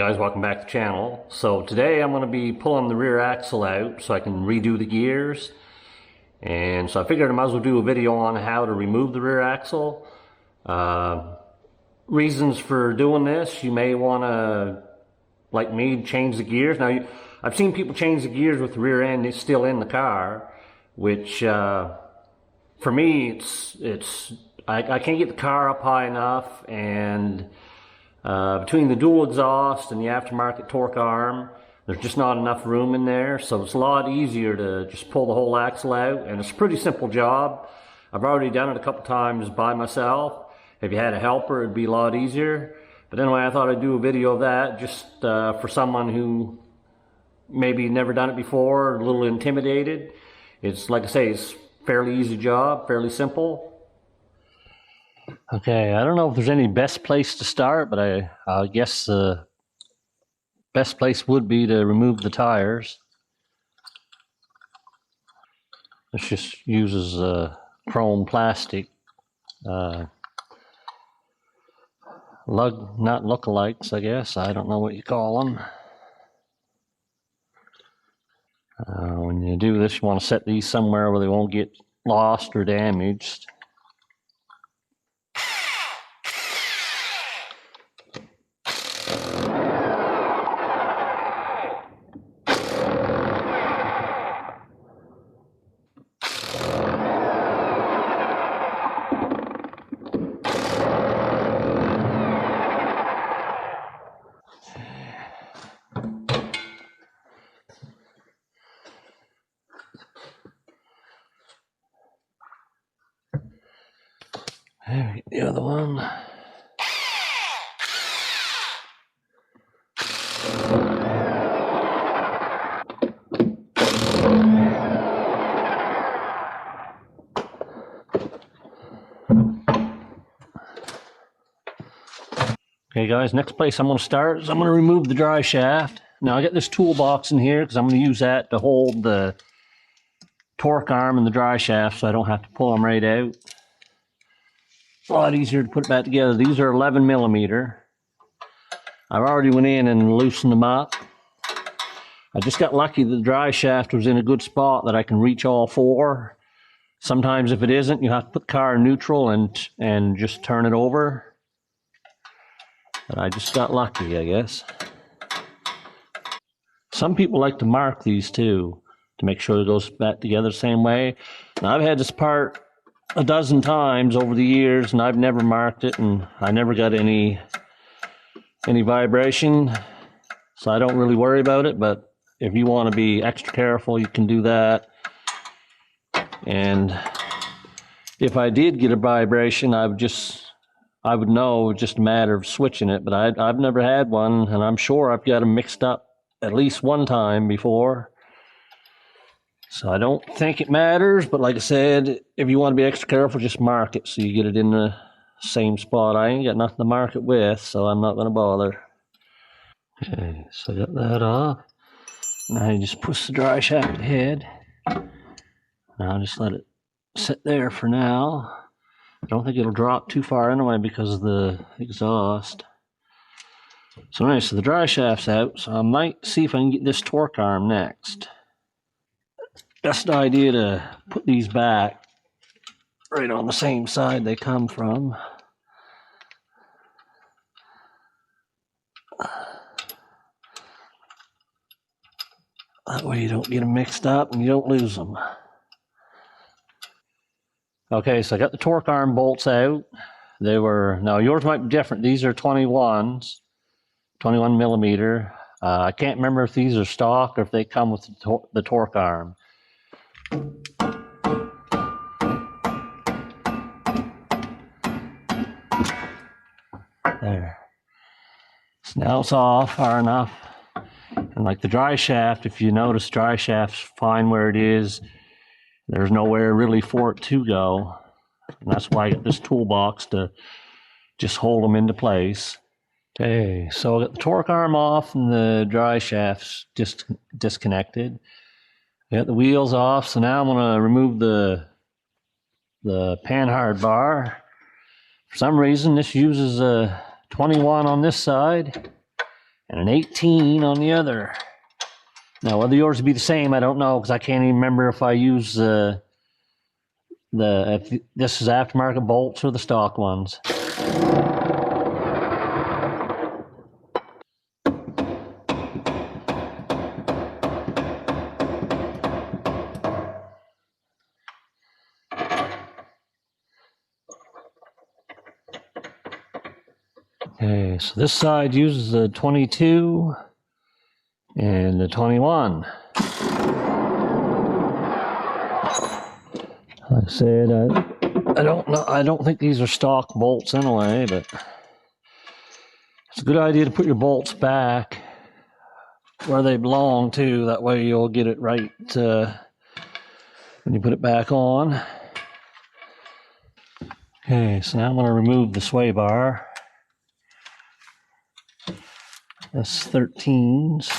guys, welcome back to the channel. So today I'm going to be pulling the rear axle out so I can redo the gears. And so I figured I might as well do a video on how to remove the rear axle. Reasons for doing this: you may want to, like me, change the gears. Now, I've seen people change the gears with the rear end it's still in the car, which for me, I can't get the car up high enough, and between the dual exhaust and the aftermarket torque arm, there's just not enough room in there. So it's a lot easier to just pull the whole axle out, and it's a pretty simple job. I've already done it a couple times by myself. If you had a helper, it'd be a lot easier. But anyway, I thought I'd do a video of that just for someone who maybe never done it before, a little intimidated. It's, like I say, it's a fairly easy job, fairly simple. Okay, I don't know if there's any best place to start, but I guess the best place would be to remove the tires. This just uses chrome plastic. Not lookalikes, I guess. I don't know what you call them. When you do this, you want to set these somewhere where they won't get lost or damaged. There, the other one. Okay guys, next place I'm going to start is I'm going to remove the dry shaft. Now I got this toolbox in here because I'm going to use that to hold the torque arm and the dry shaft so I don't have to pull them right out. It's a lot easier to put it back together. These are 11 millimeter. I've already went in and loosened them up. I just got lucky that the dry shaft was in a good spot that I can reach all four. Sometimes if it isn't, you have to put the car in neutral and just turn it over. But I just got lucky, I guess. Some people like to mark these too to make sure it goes back together the same way. Now, I've had this part a dozen times over the years, and I've never marked it, and I never got any vibration, so I don't really worry about it. But if you want to be extra careful, you can do that. And if I did get a vibration, I would know. It's just a matter of switching it. But I've never had one, and I'm sure I've got them mixed up at least one time before. So I don't think it matters, but like I said, if you want to be extra careful, just mark it so you get it in the same spot. I ain't got nothing to mark it with, so I'm not going to bother. Okay, so I got that off. Now you just push the dry shaft ahead. Now I'll just let it sit there for now. I don't think it'll drop too far anyway because of the exhaust. So anyway, so the dry shaft's out, so I might see if I can get this torque arm next. Best idea to put these back right on the same side they come from. That way you don't get them mixed up and you don't lose them. Okay, so I got the torque arm bolts out. Now yours might be different. These are 21s, 21 millimeter. I can't remember if these are stock or if they come with the torque arm. There. So now it's off far enough. And like the dry shaft, if you notice, dry shaft's fine where it is. There's nowhere really for it to go. And that's why I got this toolbox to just hold them into place. Okay, so I got the torque arm off and the dry shaft's disconnected. I got the wheels off, so now I'm going to remove the panhard bar. For some reason, this uses a 21 on this side and an 18 on the other. Now, whether yours would be the same, I don't know, because I can't even remember if I use if this is aftermarket bolts or the stock ones. Okay, so this side uses the 22 and the 21. Like I said, I don't know. I don't think these are stock bolts anyway, but it's a good idea to put your bolts back where they belong to. That way you'll get it right when you put it back on. Okay, so now I'm going to remove the sway bar. That's 13s.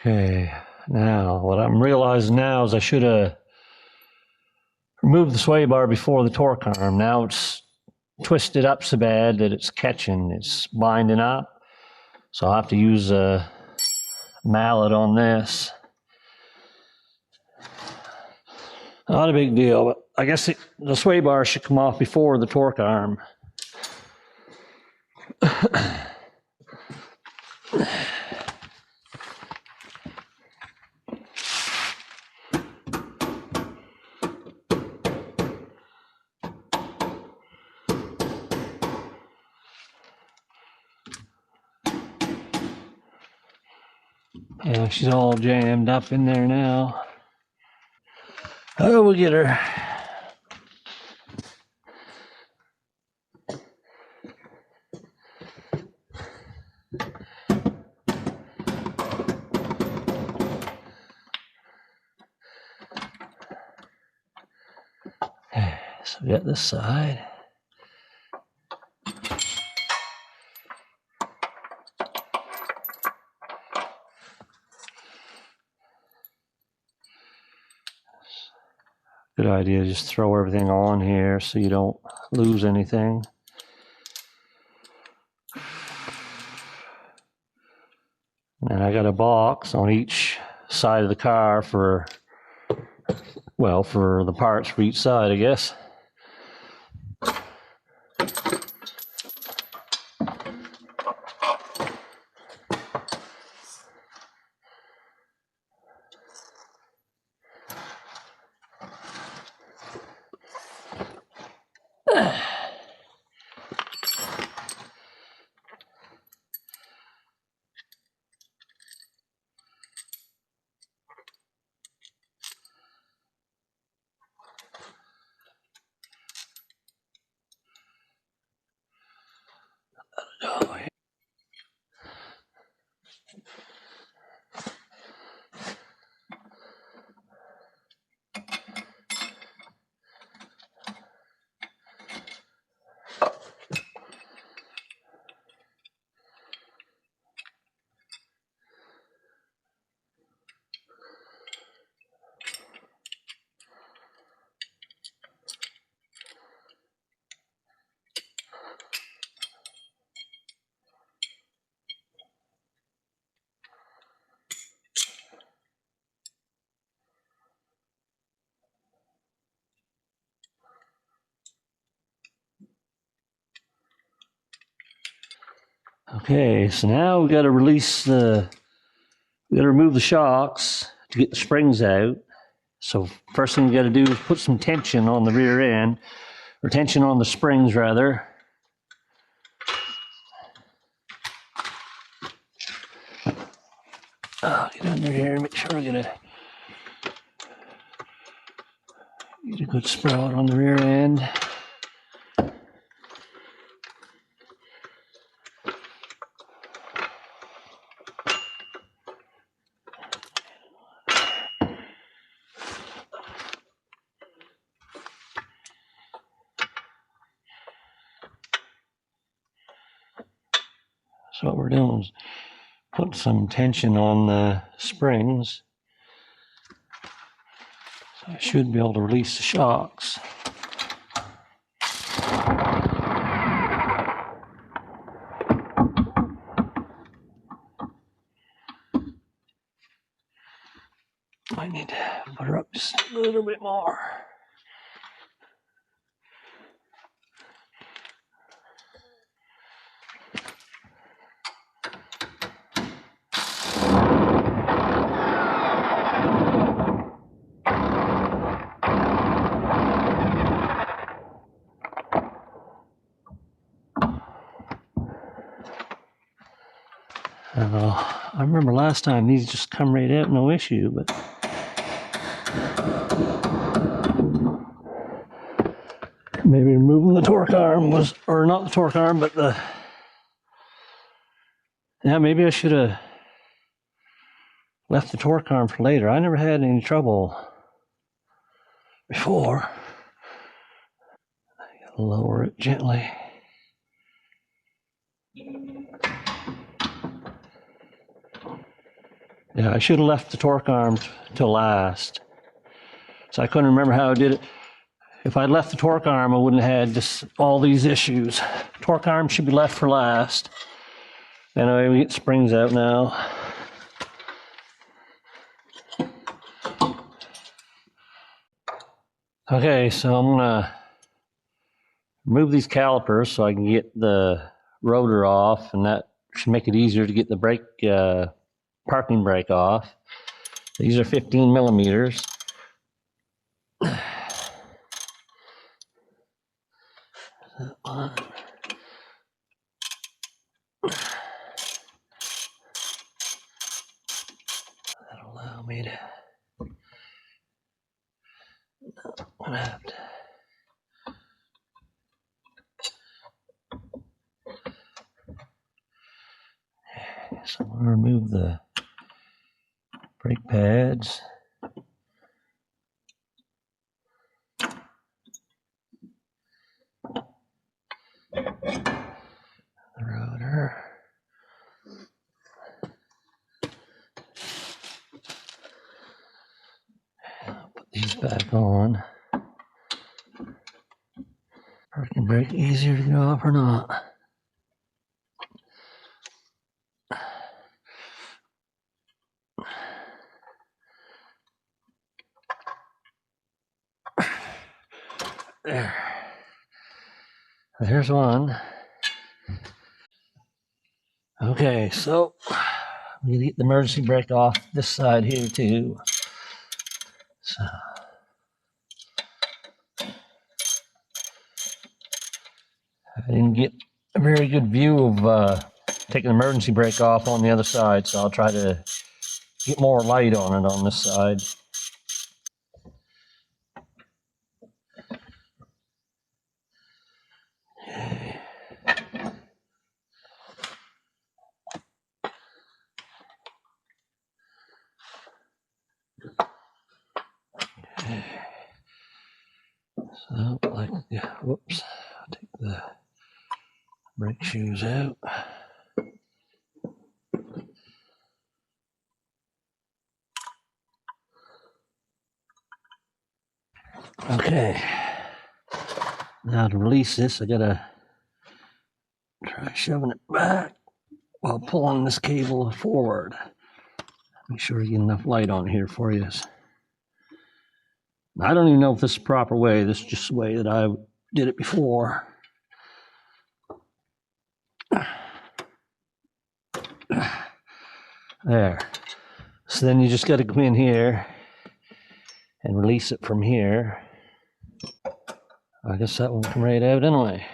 Okay, now what I'm realizing now is I should have removed the sway bar before the torque arm. Now it's twisted up so bad that it's catching, it's binding up. So I'll have to use a mallet on this. Not a big deal, but I guess the sway bar should come off before the torque arm. Yeah, she's all jammed up in there now. Oh, we'll get her. So we got this side. Good idea to just throw everything on here so you don't lose anything. And I got a box on each side of the car for, well, for the parts for each side, I guess. Okay, so now we got to remove the shocks to get the springs out. So first thing we got to do is put some tension on the rear end. or tension on the springs rather. Get under here and make sure I get a good sprout on the rear end. So what we're doing is put some tension on the springs. So I should be able to release the shocks. I need to put her up just a little bit more. I remember last time these just come right out, no issue, but maybe removing the torque arm was, or not the torque arm, but yeah, maybe I should have left the torque arm for later. I never had any trouble before. I gotta lower it gently. Yeah, I should have left the torque arm to last. So I couldn't remember how I did it. If I'd left the torque arm, I wouldn't have had just all these issues. Torque arm should be left for last. Anyway, we get springs out now. Okay, so I'm gonna remove these calipers so I can get the rotor off, and that should make it easier to get the brake, parking brake off. These are 15 millimeters. That'll allow me to. I'm gonna have to. So I'm gonna remove the brake pads. The rotor. I'll put these back on. Parking brake easier to get off or not? There. There's one. Okay, so we get the emergency brake off this side here too. So I didn't get a very good view of taking the emergency brake off on the other side, so I'll try to get more light on it on this side. So, whoops, I'll take the brake shoes out. Okay, now to release this, I gotta try shoving it back while pulling this cable forward. Make sure you get enough light on here for you. I don't even know if this is the proper way. This is just the way that I did it before. There. So then you just got to go in here and release it from here. I guess that one come right out anyway.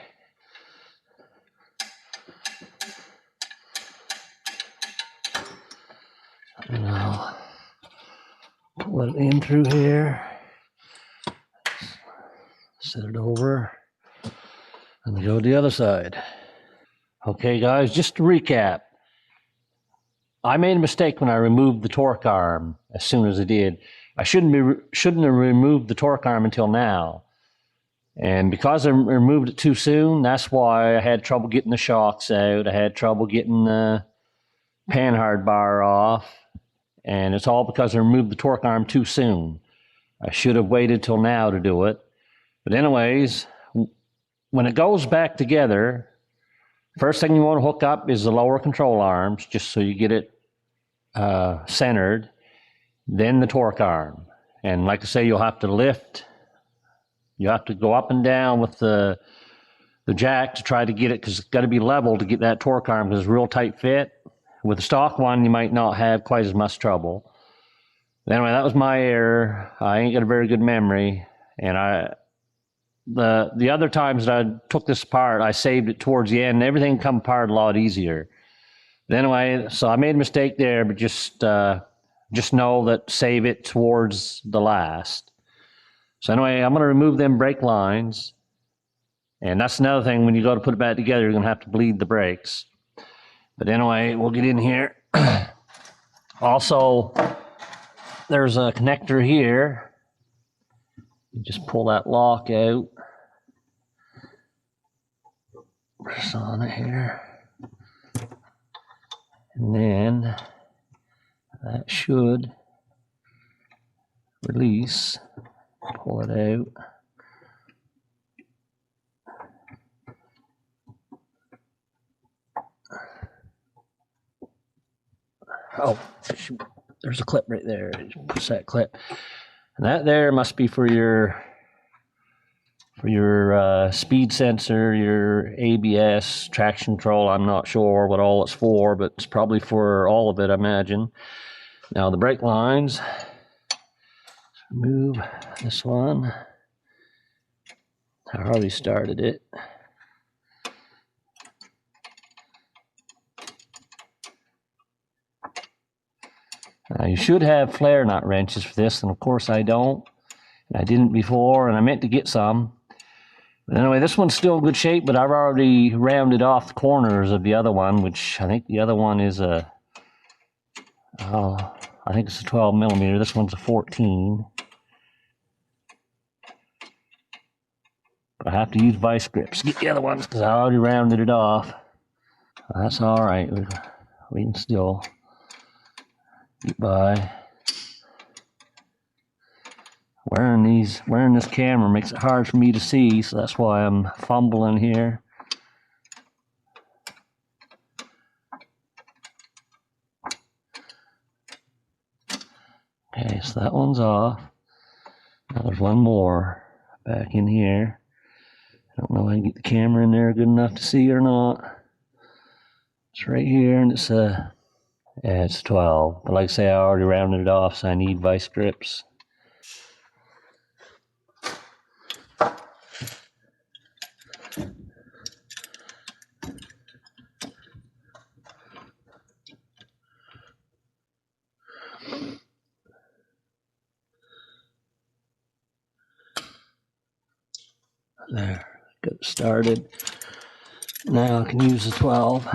And I'll pull it in through here, set it over, and go to the other side. Okay, guys, just to recap. I made a mistake when I removed the torque arm as soon as I did. I shouldn't have removed the torque arm until now. And because I removed it too soon, that's why I had trouble getting the shocks out. I had trouble getting the panhard bar off. And it's all because I removed the torque arm too soon. I should have waited till now to do it. But anyways, when it goes back together, first thing you want to hook up is the lower control arms, just so you get it centered. Then the torque arm. And like I say, you'll have to lift. You have to go up and down with the jack to try to get it, because it's got to be level to get that torque arm, because it's a real tight fit. With the stock one, you might not have quite as much trouble. Anyway, that was my error. I ain't got a very good memory. And the other times that I took this apart, I saved it towards the end, and everything come apart a lot easier. But anyway, so I made a mistake there, but just know that save it towards the last. So anyway, I'm going to remove them brake lines. And that's another thing, when you go to put it back together, you're going to have to bleed the brakes. But anyway, we'll get in here. Also, there's a connector here. You just pull that lock out. Press on it here. And then that should release. Pull it out. Oh, shoot. There's a clip right there. Push that clip. And that there must be for your speed sensor, your ABS, traction control. I'm not sure what all it's for, but it's probably for all of it, I imagine. Now the brake lines. Remove this one. I already started it. Now you should have flare nut wrenches for this, and of course I don't. I didn't before, and I meant to get some. But anyway, this one's still in good shape, but I've already rounded off the corners of the other one, which I think the other one is I think it's a 12 millimeter. This one's a 14. But I have to use vice grips to get the other ones, because I already rounded it off. That's all right. We can still get by. Wearing this camera makes it hard for me to see, so that's why I'm fumbling here. Okay, so that one's off. Now there's one more back in here. I don't know if I can get the camera in there good enough to see or not. It's right here, and it's it's 12. But like I say, I already rounded it off, so I need vice grips. There, got it started. Now I can use the 12.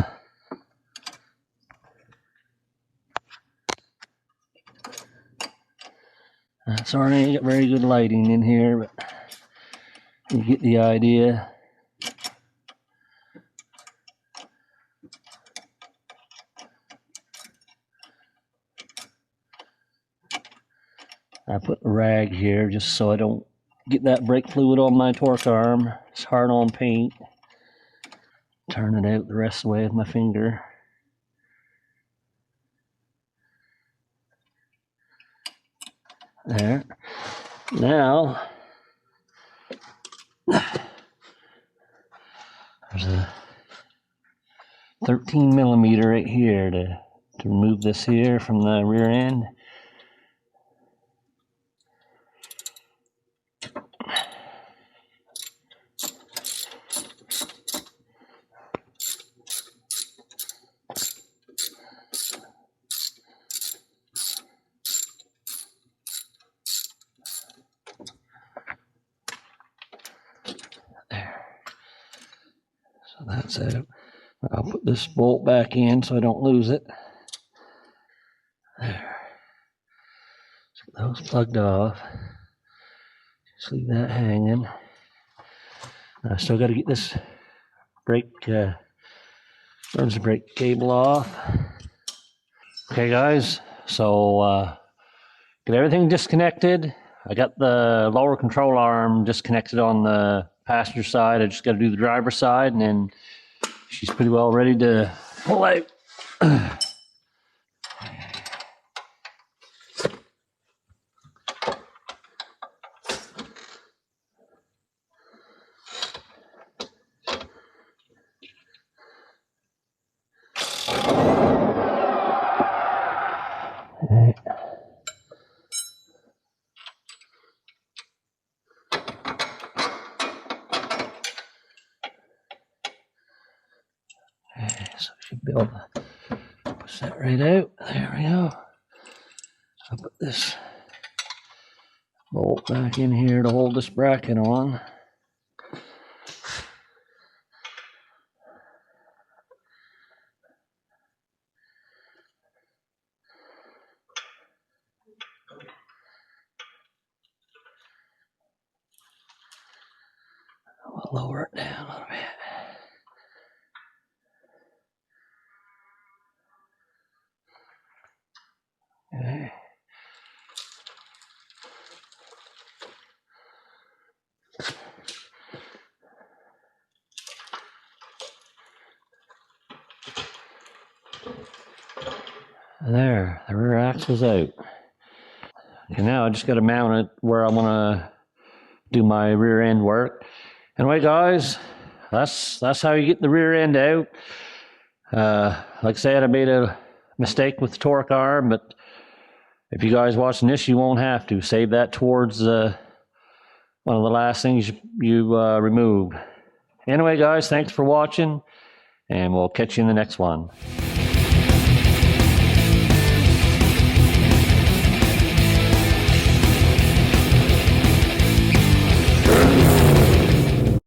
Sorry, I ain't got very good lighting in here, but you get the idea. I put a rag here just so I don't get that brake fluid on my torque arm. It's hard on paint. Turn it out the rest of the way with my finger. There. Now, there's a 13 millimeter right here to remove this here from the rear end. That's it. I'll put this bolt back in so I don't lose it. There. So that was plugged off. Just leave that hanging. I still got to get this brake, emergency brake cable off. Okay, guys. So get everything disconnected. I got the lower control arm disconnected on the passenger side. I just got to do the driver's side, and then she's pretty well ready to pull out. Okay. So we should be able to push that right out. There we go. I'll put this bolt back in here to hold this bracket on. I'll lower it down a little bit. Okay. There, the rear axle's out. Okay, now I just got to mount it where I want to do my rear end work. Anyway, guys, that's how you get the rear end out. Like I said, I made a mistake with the torque arm, but if you guys watching this, you won't have to. Save that towards one of the last things you remove. Anyway, guys, thanks for watching, and we'll catch you in the next one.